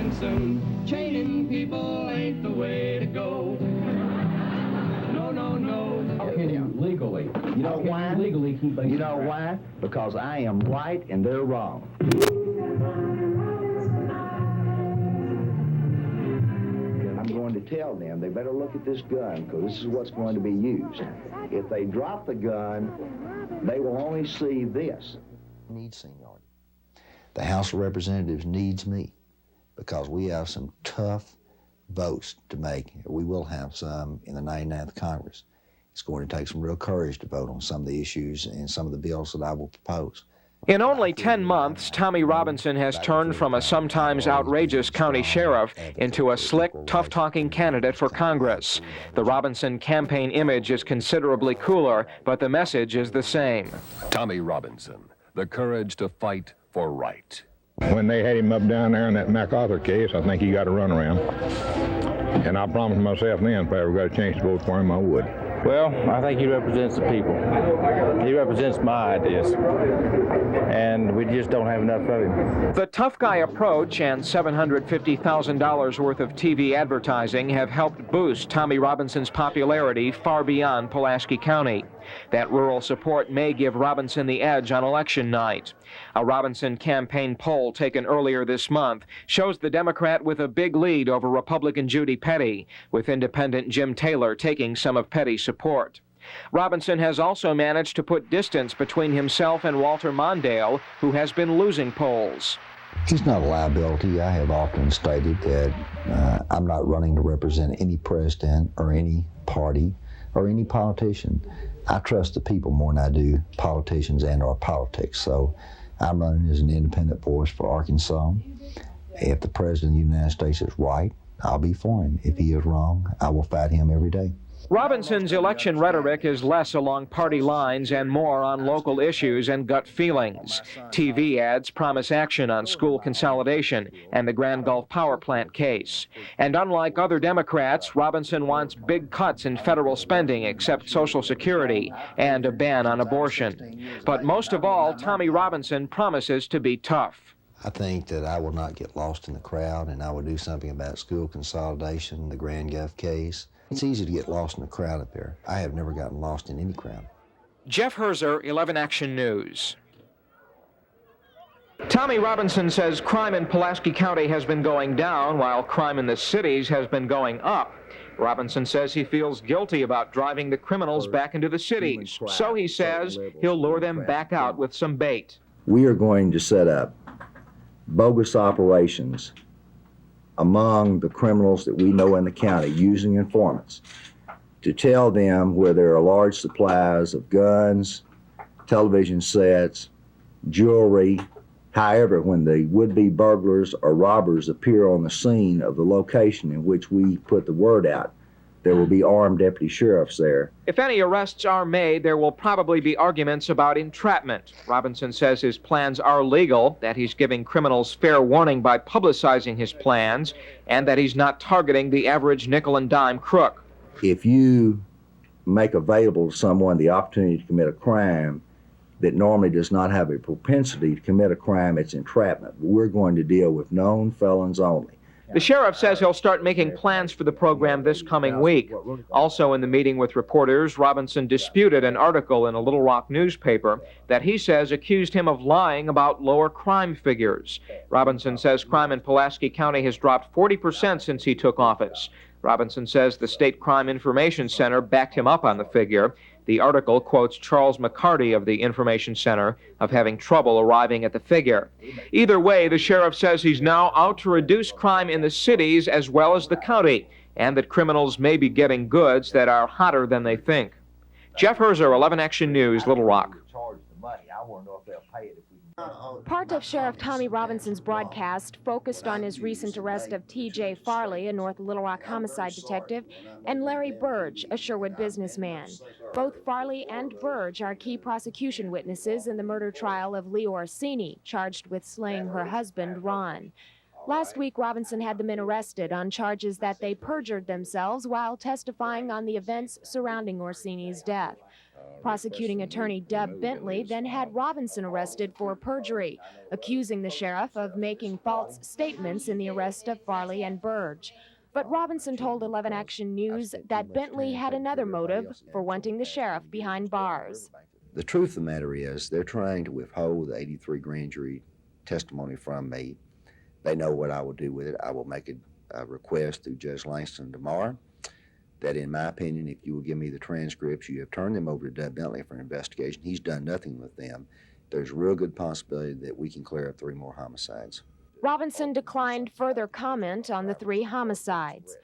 Robinson. Chaining people ain't the way to go. No, no, no. How can you legally? You know why? Legally keep You know why? Because I am right and they're wrong. I'm going to tell them they better look at this gun because this is what's going to be used. If they drop the gun, they will only see this. Needs seniority. The House of Representatives needs me because we have some tough votes to make. We will have some in the 99th Congress. It's going to take some real courage to vote on some of the issues and some of the bills that I will propose. In only 10 months, Tommy Robinson has turned from a sometimes outrageous county sheriff into a slick, tough-talking candidate for Congress. The Robinson campaign image is considerably cooler, but the message is the same. Tommy Robinson, the courage to fight for right. When they had him up down there in that MacArthur case, I think he got a runaround. And I promised myself then if I ever got a chance to vote for him, I would. Well, I think he represents the people. He represents my ideas. And we just don't have enough of him. The tough guy approach and $750,000 worth of TV advertising have helped boost Tommy Robinson's popularity far beyond Pulaski County. That rural support may give Robinson the edge on election night. A Robinson campaign poll taken earlier this month shows the Democrat with a big lead over Republican Judy Petty, with independent Jim Taylor taking some of Petty's support. Robinson has also managed to put distance between himself and Walter Mondale, who has been losing polls. He's not a liability. I have often stated that I'm not running to represent any president or any party or any politician. I trust the people more than I do politicians and or politics. So I'm running as an independent voice for Arkansas. If the President of the United States is right, I'll be for him. If he is wrong, I will fight him every day. Robinson's election rhetoric is less along party lines and more on local issues and gut feelings. TV ads promise action on school consolidation and the Grand Gulf power plant case. And unlike other Democrats, Robinson wants big cuts in federal spending except Social Security and a ban on abortion. But most of all, Tommy Robinson promises to be tough. I think that I will not get lost in the crowd, and I will do something about school consolidation, the Grand Gulf case. It's easy to get lost in the crowd up there. I have never gotten lost in any crowd. Jeff Herzer, 11 Action News. Tommy Robinson says crime in Pulaski County has been going down while crime in the cities has been going up. Robinson says he feels guilty about driving the criminals back into the cities. So he says he'll lure them back out with some bait. We are going to set up bogus operations among the criminals that we know in the county using informants to tell them where there are large supplies of guns, television sets, jewelry. However, when the would-be burglars or robbers appear on the scene of the location in which we put the word out, there will be armed deputy sheriffs there. If any arrests are made, there will probably be arguments about entrapment. Robinson says his plans are legal, that he's giving criminals fair warning by publicizing his plans, and that he's not targeting the average nickel and dime crook. If you make available to someone the opportunity to commit a crime that normally does not have a propensity to commit a crime, it's entrapment. We're going to deal with known felons only. The sheriff says he'll start making plans for the program this coming week. Also in the meeting with reporters, Robinson disputed an article in a Little Rock newspaper that he says accused him of lying about lower crime figures. Robinson says crime in Pulaski County has dropped 40% since he took office. Robinson says the State Crime Information Center backed him up on the figure. The article quotes Charles McCarty of the Information Center of having trouble arriving at the figure. Either way, the sheriff says he's now out to reduce crime in the cities as well as the county, and that criminals may be getting goods that are hotter than they think. Jeff Herzer, 11 Action News, Little Rock. Part of Sheriff Tommy Robinson's broadcast focused on his recent arrest of T.J. Farley, a North Little Rock homicide detective, and Larry Burge, a Sherwood businessman. Both Farley and Burge are key prosecution witnesses in the murder trial of Lee Orsini, charged with slaying her husband, Ron. Last week, Robinson had the men arrested on charges that they perjured themselves while testifying on the events surrounding Orsini's death. Prosecuting attorney Deb Bentley then had Robinson arrested for perjury, accusing the sheriff of making false statements in the arrest of Farley and Burge. But Robinson told 11 Action News that Bentley had another motive for wanting the sheriff behind bars. The truth of the matter is they're trying to withhold the 83 grand jury testimony from me. They know what I will do with it. I will make a request through Judge Langston tomorrow that, in my opinion, if you will give me the transcripts, you have turned them over to Doug Bentley for an investigation. He's done nothing with them. There's a real good possibility that we can clear up 3 more homicides. Robinson declined further comment on the 3 homicides.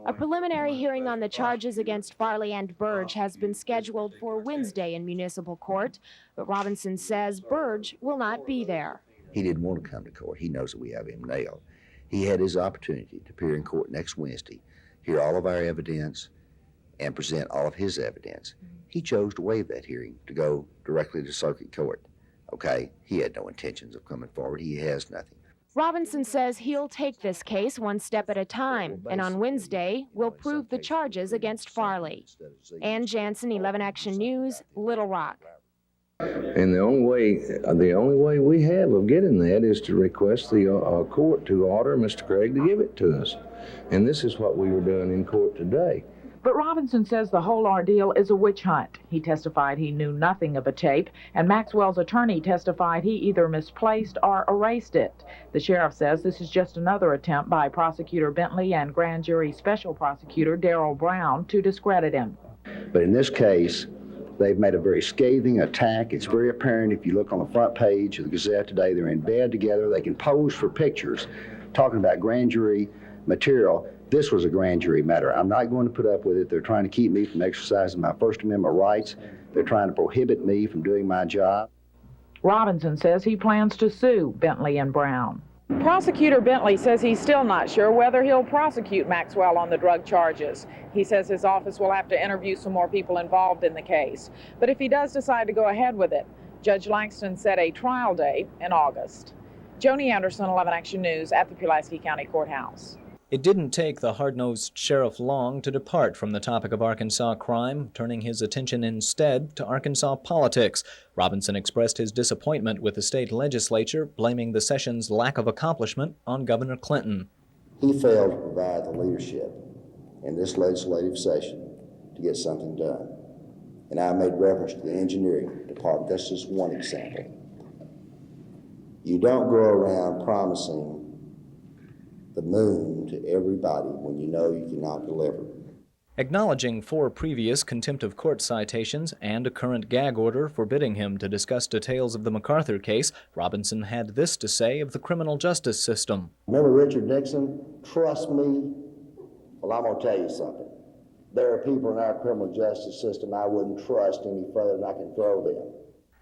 A preliminary hearing on the charges against Farley and Burge has been scheduled for Wednesday in municipal court, but Robinson says Burge will not be there. He didn't want to come to court. He knows that we have him nailed. He had his opportunity to appear in court next Wednesday, hear all of our evidence, and present all of his evidence. He chose to waive that hearing to go directly to circuit court. Okay, he had no intentions of coming forward. He has nothing. Robinson says he'll take this case one step at a time, and on Wednesday will prove the charges against Farley. Ann Jansen, 11 Action News, Little Rock. And the only way we have of getting that is to request the court to order Mr. Craig to give it to us. And this is what we were doing in court today. But Robinson says the whole ordeal is a witch hunt. He testified he knew nothing of a tape, and Maxwell's attorney testified he either misplaced or erased it. The sheriff says this is just another attempt by Prosecutor Bentley and Grand Jury Special Prosecutor Darrell Brown to discredit him. But in this case, they've made a very scathing attack. It's very apparent if you look on the front page of the Gazette today. They're in bed together. They can pose for pictures talking about grand jury material. This was a grand jury matter. I'm not going to put up with it. They're trying to keep me from exercising my First Amendment rights. They're trying to prohibit me from doing my job. Robinson says he plans to sue Bentley and Brown. Prosecutor Bentley says he's still not sure whether he'll prosecute Maxwell on the drug charges. He says his office will have to interview some more people involved in the case. But if he does decide to go ahead with it, Judge Langston set a trial date in August. Joni Anderson, 11 Action News, at the Pulaski County Courthouse. It didn't take the hard-nosed sheriff long to depart from the topic of Arkansas crime, turning his attention instead to Arkansas politics. Robinson expressed his disappointment with the state legislature, blaming the session's lack of accomplishment on Governor Clinton. He failed to provide the leadership in this legislative session to get something done. And I made reference to the engineering department. That's just one example. You don't go around promising the moon to everybody when you know you cannot deliver. Acknowledging 4 previous contempt of court citations and a current gag order forbidding him to discuss details of the MacArthur case, Robinson had this to say of the criminal justice system. Remember Richard Nixon? Trust me. Well, I'm going to tell you something. There are people in our criminal justice system I wouldn't trust any further than I can throw them.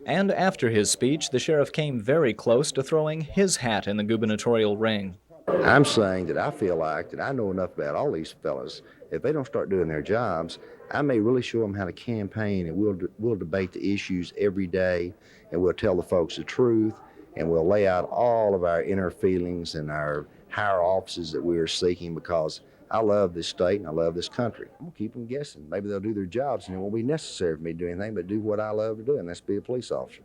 And after his speech, the sheriff came very close to throwing his hat in the gubernatorial ring. I'm saying that I feel like that I know enough about all these fellas. If they don't start doing their jobs, I may really show them how to campaign, and we'll debate the issues every day, and we'll tell the folks the truth, and we'll lay out all of our inner feelings and our higher offices that we are seeking, because I love this state and I love this country. I'm gonna keep them guessing. Maybe they'll do their jobs, and it won't be necessary for me to do anything but do what I love to do, and that's be a police officer.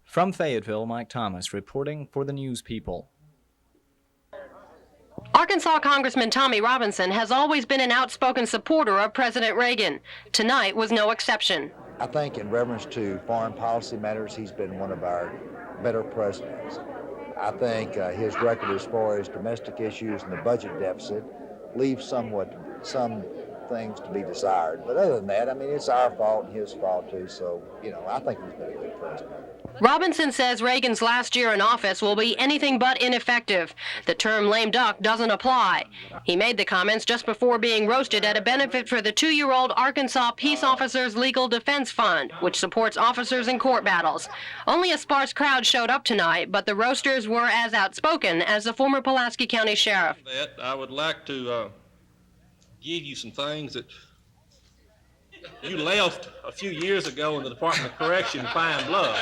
From Fayetteville, Mike Thomas reporting for the News People. Arkansas Congressman Tommy Robinson has always been an outspoken supporter of President Reagan. Tonight was no exception. I think in reference to foreign policy matters, he's been one of our better presidents. I think his record as far as domestic issues and the budget deficit leaves some things to be desired. But other than that, I mean, it's our fault and his fault too, so, I think he's been a good president. Robinson says Reagan's last year in office will be anything but ineffective. The term lame duck doesn't apply. He made the comments just before being roasted at a benefit for the 2-year-old Arkansas Peace Officers Legal Defense Fund, which supports officers in court battles. Only a sparse crowd showed up tonight, but the roasters were as outspoken as the former Pulaski County Sheriff. I would like to give you some things that you left a few years ago in the Department of Correction, Pine Bluff.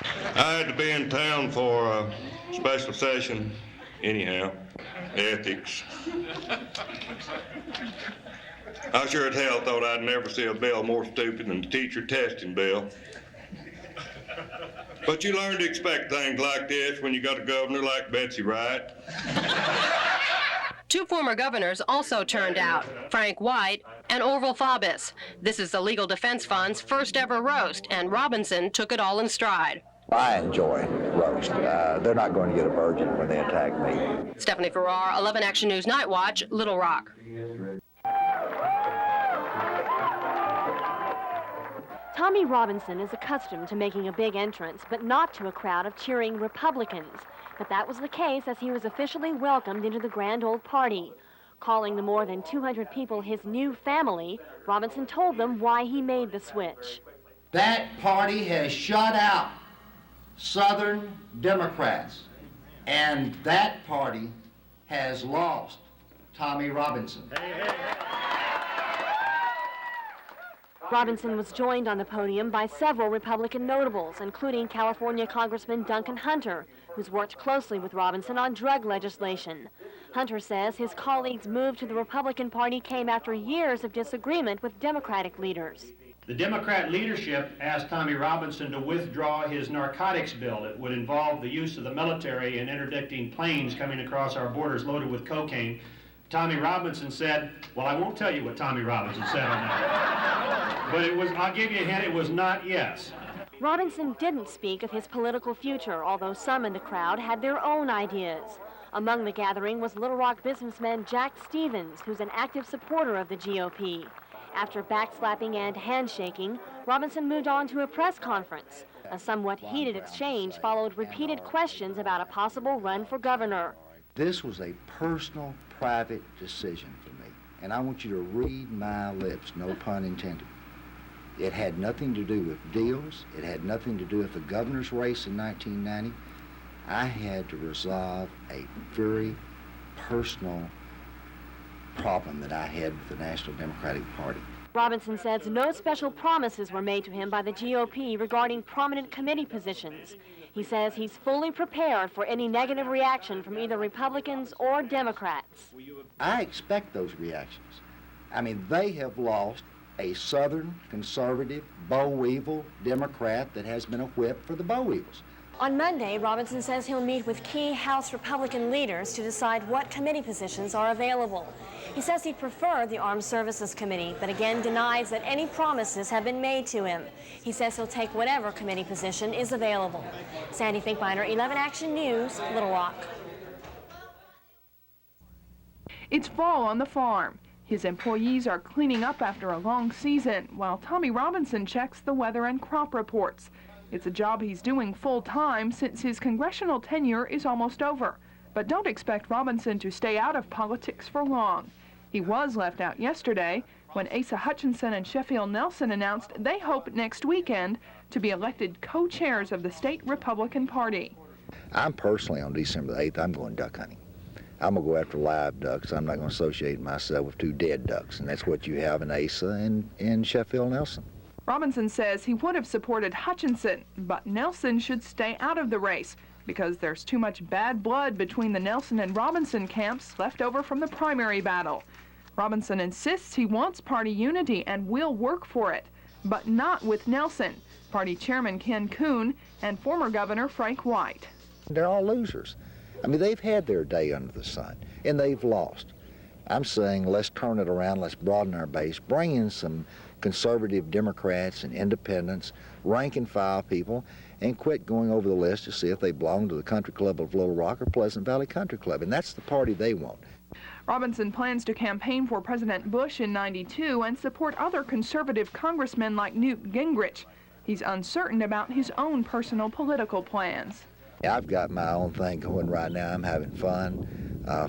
I had to be in town for a special session anyhow, ethics. I sure as hell thought I'd never see a bill more stupid than the teacher testing bill. But you learn to expect things like this when you got a governor like Betsy Wright. Two former governors also turned out, Frank White and Orville Faubus. This is the Legal Defense Fund's first ever roast, and Robinson took it all in stride. I enjoy roast. They're not going to get a virgin when they attack me. Stephanie Farrar, 11 Action News Night Watch, Little Rock. Tommy Robinson is accustomed to making a big entrance, but not to a crowd of cheering Republicans. But that was the case as he was officially welcomed into the Grand Old Party. Calling the more than 200 people his new family, Robinson told them why he made the switch. That party has shut out Southern Democrats, and that party has lost Tommy Robinson. Robinson was joined on the podium by several Republican notables, including California Congressman Duncan Hunter, who's worked closely with Robinson on drug legislation. Hunter says his colleagues' move to the Republican Party came after years of disagreement with Democratic leaders. The Democrat leadership asked Tommy Robinson to withdraw his narcotics bill. It would involve the use of the military in interdicting planes coming across our borders loaded with cocaine. Tommy Robinson said, well, I won't tell you what Tommy Robinson said on that. But it was, I'll give you a hint, it was not yes. Robinson didn't speak of his political future, although some in the crowd had their own ideas. Among the gathering was Little Rock businessman Jack Stevens, who's an active supporter of the GOP. After backslapping and handshaking, Robinson moved on to a press conference. A somewhat heated exchange followed repeated questions about a possible run for governor. This was a personal, private decision for me, and I want you to read my lips, no pun intended. It had nothing to do with deals. It had nothing to do with the governor's race in 1990. I had to resolve a very personal problem that I had with the National Democratic Party. Robinson says no special promises were made to him by the GOP regarding prominent committee positions. He says he's fully prepared for any negative reaction from either Republicans or Democrats. I expect those reactions. I mean, they have lost a Southern conservative, boll weevil Democrat that has been a whip for the boll weevils. On Monday, Robinson says he'll meet with key House Republican leaders to decide what committee positions are available. He says he'd prefer the Armed Services Committee, but again denies that any promises have been made to him. He says he'll take whatever committee position is available. Sandy Finkbeiner, 11 Action News, Little Rock. It's fall on the farm. His employees are cleaning up after a long season, while Tommy Robinson checks the weather and crop reports. It's a job he's doing full-time since his congressional tenure is almost over. But don't expect Robinson to stay out of politics for long. He was left out yesterday when Asa Hutchinson and Sheffield Nelson announced they hope next weekend to be elected co-chairs of the state Republican Party. I'm personally, on December the 8th, I'm going duck hunting. I'm going to go after live ducks. I'm not going to associate myself with two dead ducks, and that's what you have in Asa and Sheffield Nelson. Robinson says he would have supported Hutchinson, but Nelson should stay out of the race because there's too much bad blood between the Nelson and Robinson camps left over from the primary battle. Robinson insists he wants party unity and will work for it, but not with Nelson, party chairman Ken Kuhn, and former Governor Frank White. They're all losers. I mean, they've had their day under the sun, and they've lost. I'm saying let's turn it around, let's broaden our base, bring in some conservative Democrats and independents, rank and file people, and quit going over the list to see if they belong to the Country Club of Little Rock or Pleasant Valley Country Club, and that's the party they want. Robinson plans to campaign for President Bush in '92 and support other conservative congressmen like Newt Gingrich. He's uncertain about his own personal political plans. I've got my own thing going right now. I'm having fun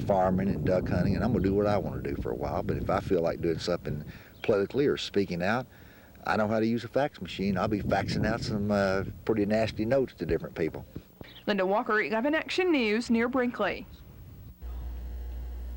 farming and duck hunting, and I'm going to do what I want to do for a while, but if I feel like doing something politically or speaking out, I know how to use a fax machine. I'll be faxing out some pretty nasty notes to different people. Linda Walker, 11 Action News, near Brinkley.